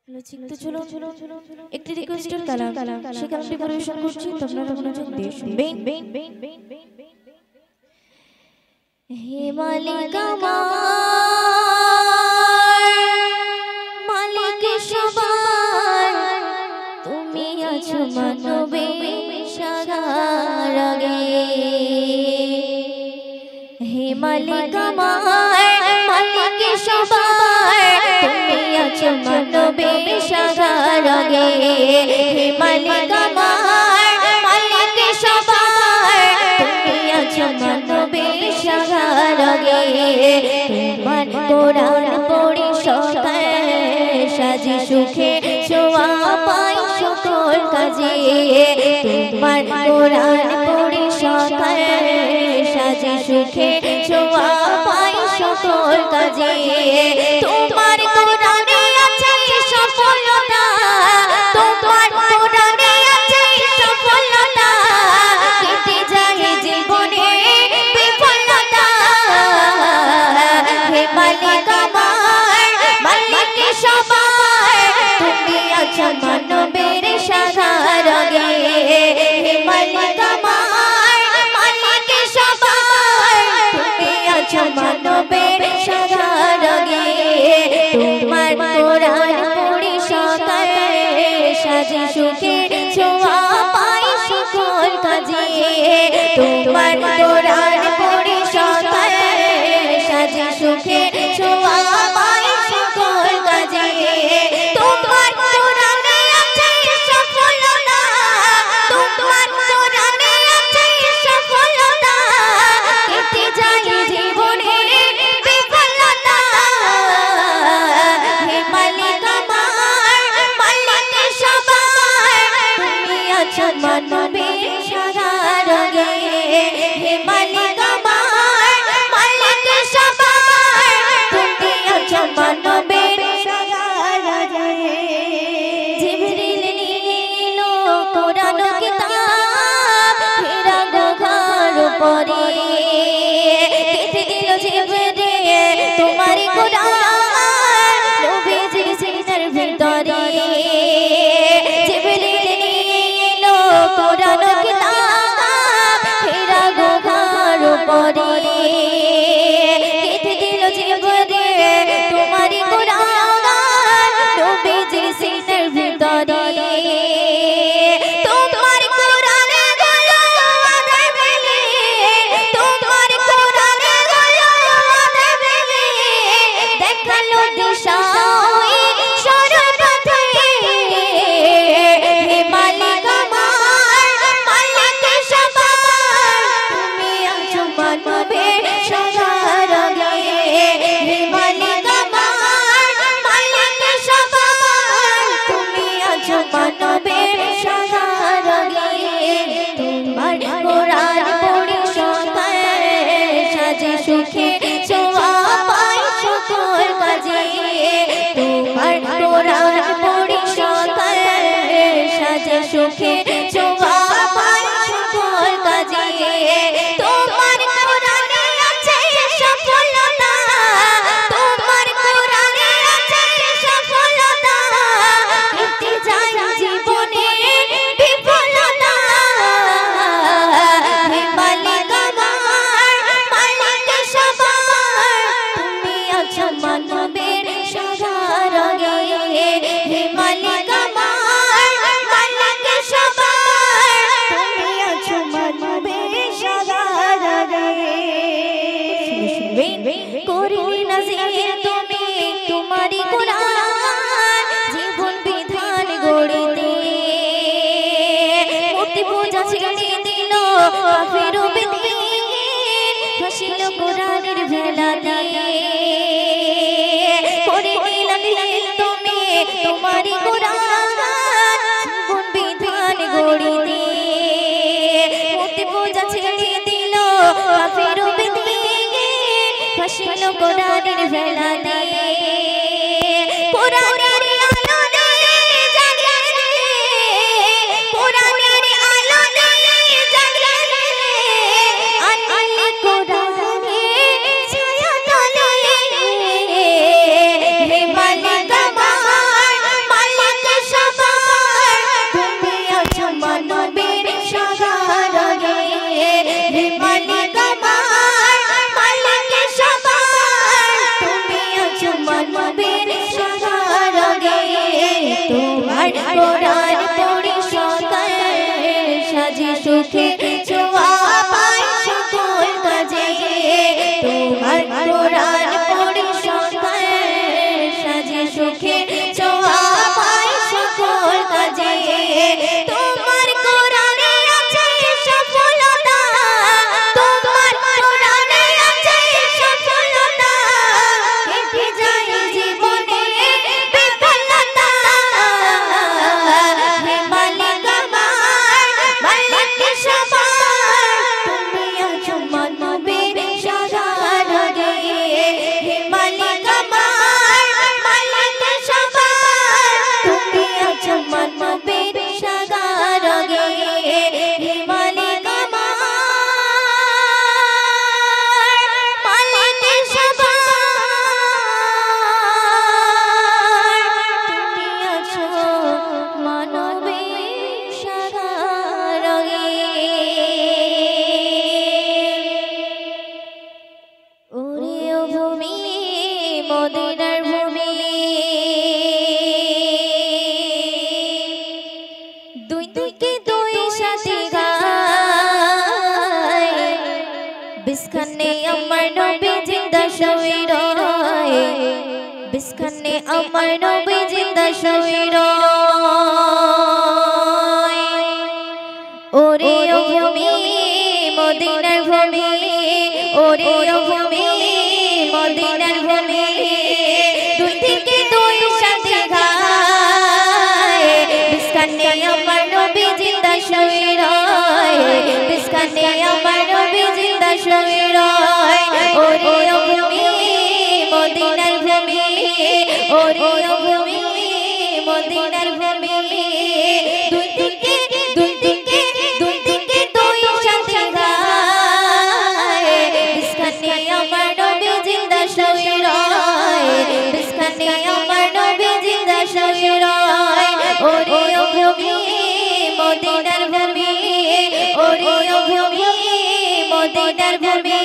তো চলুন একটি রিকোয়েস্টের কালাম সে কালামটি পরিবেশন করছি, আপনারা মনোযোগ দিয়ে শুনবেন। হে মালিক আমার, মালিক সবার, তুমি আছো মানবে সারার আগে। হে মালিক আমার, মালিক সবার, তুমি আছো মানবে সারার আগে। হে মালিক আমার, মালিক সবার, তুমি আছো মানবে সারার আগে। তোমার কোরআন পড়ি সকাল সাজি সুখে ছোঁয়া পাই সকল কাজে। তোমার কোরআন পড়ি সকাল সাজি সুখে ছোঁয়া পাই সকল কাজে। তোমার কোরআনে আছে সফলতা, তোমার কোরআনে আছে সফলতা, কেটে যায় জীবনে বিফলতা। হে মালিক আমার, মালিক সবার, তুমি আছো মানবের সারার আগে। হে মালিক আমার, মালিক সবার, তুমি আছো মানবের সারার আগে। তোমার কোরআন পড়ি সকালে সাজি সুখে ছোঁয়া পাই সকল কাজে। তোমার কোরআন পড়ি সকালে সাজি সুখে ছোঁয়া পাই সকল কাজে। তোমার কোরআনে আছে সফলতা, তোমার কোরআনে আছে সফলতা, কেটে যায় জীবনে বিফলতা। হে মালিক আমার, মালিক সবার, তুমি আছো মানবের সারার আগে। হে মালিক আমার, মালিক সবার, তুমি আছো মানবের সারার আগে। জিবরিল নিল কোরআন কিতাব, ফেরা গোঘার উপরে কেটে দিল জিবরিল তোমার কোরআন নবীজির সিনার ভিতরে। জিবরিল নিল কোরআন কিতাব, ফেরা গোঘার উপরে কেটে দিল জিবরিল তোমার কোরআন নবীজির সিনার ভিতরে। তোমার কোরআনে গলো আমাদের বেলে, তোমার কোরআনে গলো আমাদের বেলে, দেখালো দিশা ওই সরপথে। হে মালিক আমার, মালিক সবার, তুমি আছো মানবের সারার আগে। হে মালিক আমার, মালিক সবার, তুমি আছো মানবের সারার আগে। তোমার কোরআন পড়ি সকালে সাজি সুখে ছোঁয়া পাই সকল কাজে। তোমার কোরআন পড়ি সকালে সাজি সুখে ছোঁয়া পাই সকল কাজে। তোমার কোরআনে আছে সফলতা, তোমার কোরআনে আছে সফলতা, কেটে যায় জীবনে বিফলতা। হে মালিক আমার, মালিক সবার, তুমি আছো মানবের সারার আগে। হে মালিক আমার, মালিক সবার, শিখেছো আমায় সকল কাজে তোমার কোরআনে আছে সফলতা তোমার কোরআনে আছে সফলতা কেটে যায় জীবনে বিফলতা হে মালিক আমার মালিক সবার তুমি আছো মানবের সারার গে হে মালিক আমার মালিক সবার তুমি আছো মানবের সারার গে হে মালিক আমার মালিক সবার তুমি আছো মানবের সারার গে ওরে ও ভূমি মদিনার ভূমি দুই দিকে দুই সাথী গায় বিস্কানে আমার নবী জিন্দা শুয়ে রয় বিস্কানে আমার নবী জিন্দা শুয়ে রয় ওরে ও ভূমি মদিনার ভূমি ওরে ও ভূমি মদিনার ভূমি দুই দিকে দুই সাথী গায় বিস্কানে আমার নবী জিন্দা শুয়ে রয় বিস্কানে আমার নবী জিন্দা শুয়ে রয় ওরে ও ভূমি মদিনার ভূমি ওরে ও ভূমি মদিনার ভূমি দুই দিকে দুই দিকে দুই দিকে দুই সাথী গায় বিস্কানে আমার নবী জিন্দা শুয়ে রয় বিস্কানে আমার নবী জিন্দা শুয়ে রয় ওরে ও ভূমি মদিনার ভূমি ওরে ও ভূমি মদিনার ভূমি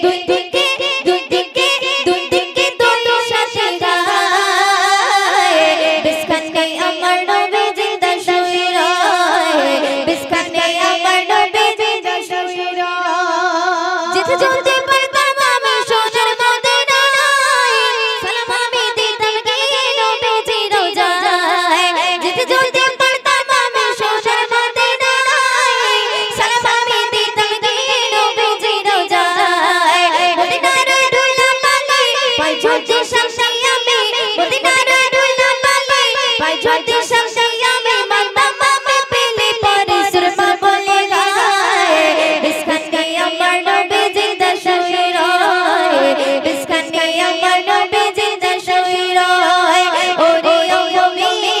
দুই দিকে দুই দিকে দুই দিকে দুই সাথী গায় বিস্কানে আমার নবী জিন্দা শুয়ে রয় বিস্কানে আমার নবী জিন্দা শুয়ে রয় যেতে যেতে পারতাম আমি সোনার মদিনায় সালাম আমি দিতাম গিয়ে নবীজির রোজায় যেতে যেতে পারতাম আমি সোনার মদিনায় সালাম আমি দিতাম গিয়ে নবীজির রোজায় মদিনার ডুলা পালে পাই ঝুলতে শামসি আমি মদিনার ডুলা পালে পাই ঝুলতে শামসি আমি মারতাম আমি পেলে পরে সুরমা বলে গায় বিস্কানে আমার নবী জিন্দা শুয়ে রয় বিস্কানে আমার নবী জিন্দা শুয়ে রয় ওরে ও ভূমি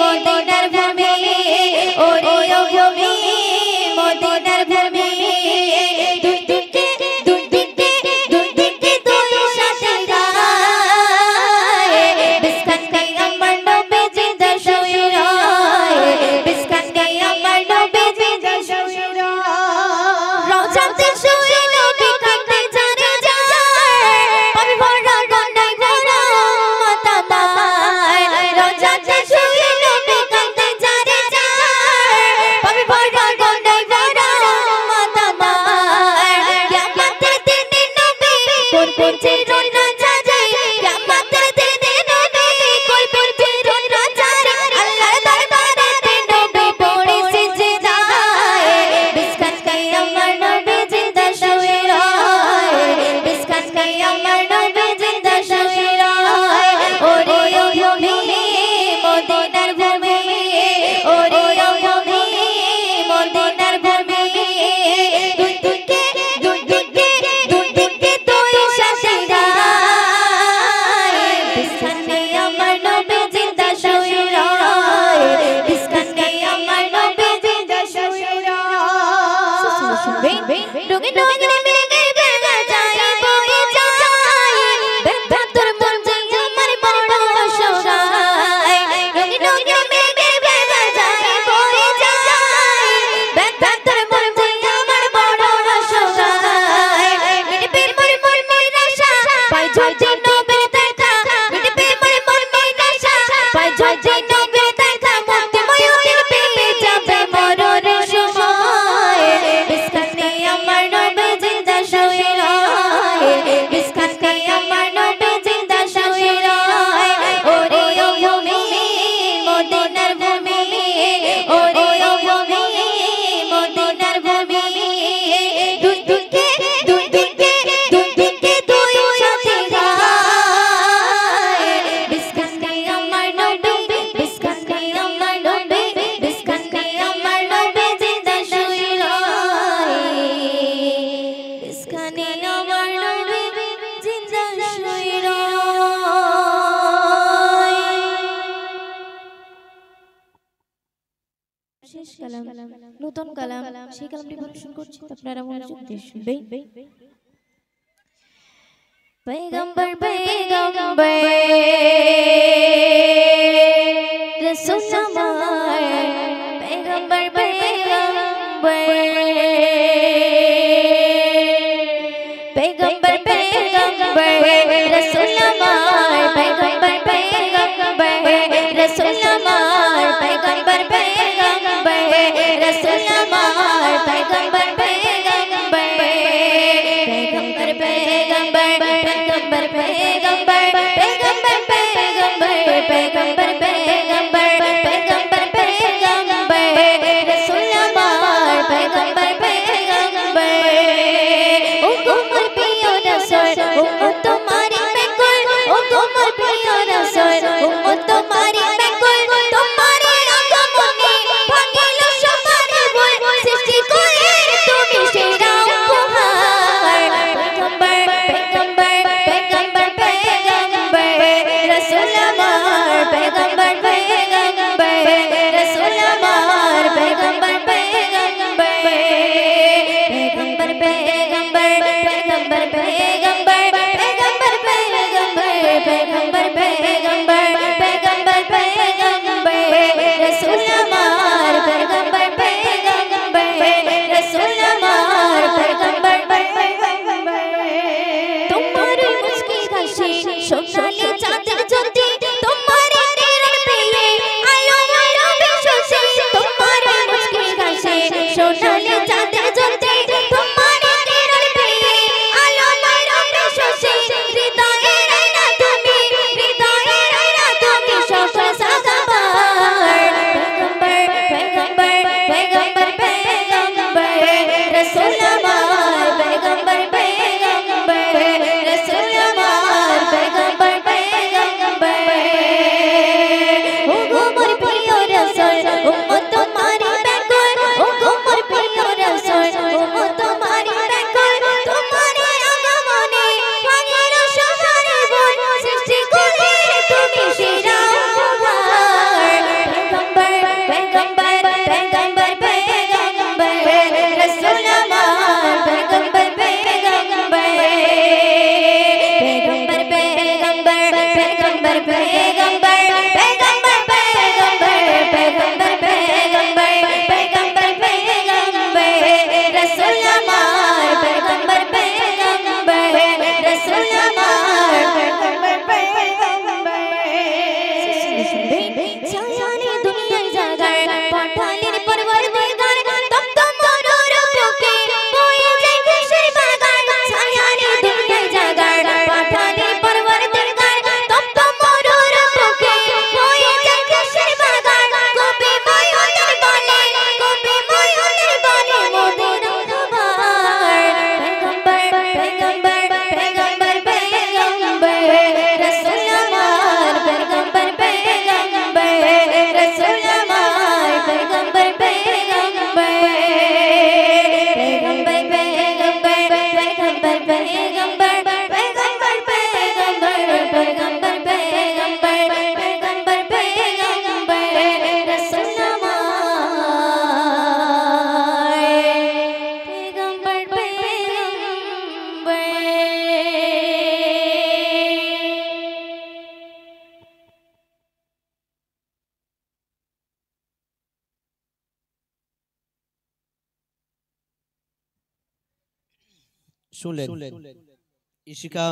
মদিনার ভূমি ওরে ও ভূমি মদিনার ভূমি দুই দিকে দুই দিকে দুই দিকে দুই সাথী গায় বিস্কানে আমার নবী জিন্দা বিশেষ কালাম, নতুন কালাম, সেই কালামটি পরিবেশন করছি, আপনারা মনোযোগ দিয়ে শুনবেন। पैगंबर पैगंबर रसूल हमार पैगंबर पैगंबर पैगंबर पैगंबर रसूल हमार पैगंबर पैगंबर रसूल हमार पैगंबर पैगंबर रसूल हमार पैगंबर पैगंबर पैगंबर पैगंबर पैगंबर पैगंबर पैगंबर पैगंबर पैगंबर पैगंबर पैगंबर रसूल हमार पैगंबर पैगंबर ओ गुमर पियो रसूल उम्मत तुम्हारी मैं कुल ओ गुमर पियो रसूल उम्मत तुम्हारी मैं कुल तुम्हारे आगमने भागिलो सबारे बोल सृष्टि करे তুমি সেরা উপহার पैगंबर पैगंबर पैगंबर पैगंबर रसूल हमार पैगंबर पैगंबर रसूल हमार पैगंबर पैगंबर पैगंबर पैगंबर पैगंबर पैगंबर पैगंबर पैगंबर पैगंबर पैगंबर पैगंबर पैगंबर रसूल हमार पैगंबर पैगंबर रसूल हमार पैगंबर पैगंबर तुम्हारी मुस्की हंसी सोनाली चांदनी ज्योति तुम्हारे किरण पे ये आलो आलो बेशोशी तुम्हारी मुस्की हंसी सोनाली चांदनी ज्योति तुम्हारे किरण पे ये आलो आलो बेशोशी हृदय रहना तुम्ही सफल सागाबार पैगंबर पैगंबर पैगंबर पैगंबर रसूल हमार पैगंबर पैगंबर रसूल हमार पैगंबर पैगंबर ओ गुमर पियो रसूल उम्मत तुम्हारी बैकुल ओ गुमर पियो रसूल उम्मत तुम्हारी बैकुल तुम्हारे आगमने भागिलो सबारे बोल सृष्टि करे তুমি সেরা উপহার पैगंबर पैगंबर पैगंबर पैगंबर रसूल हमार पैगंबर पैगंबर पैगंबर पैगंबर पैगंबर पैगंबर पैगंबर पैगंबर पैगंबर पैगंबर पैगंबर रसूल हमार पैगंबर पैगंबर रसूल हमार पैगंबर पैगंबर सायाने दुनिया जागर पाठालिन परवरदिगार तब तो मोरो रूपके बोए जाए खुशर बागान सायाने दुनिया जागर पाठालिन परवरदिगार तब तो मोरो रूपके बोए जाए खुशर बागान कोबे मोयो निर्बाले मोदिना खबर पैगंबर पैगंबर पैगंबर पैगंबर रसूल हमार पैगंबर पैगंबर रसूल हमार पैगंबर पैगंबर पैगंबर पैगंबर पैगंबर पैगंबर पैगंबर पैगंबर पैगंबर पैगंबर पैगंबर रसूल हमार पैगंबर पैगंबर শুনলেন ইশিকা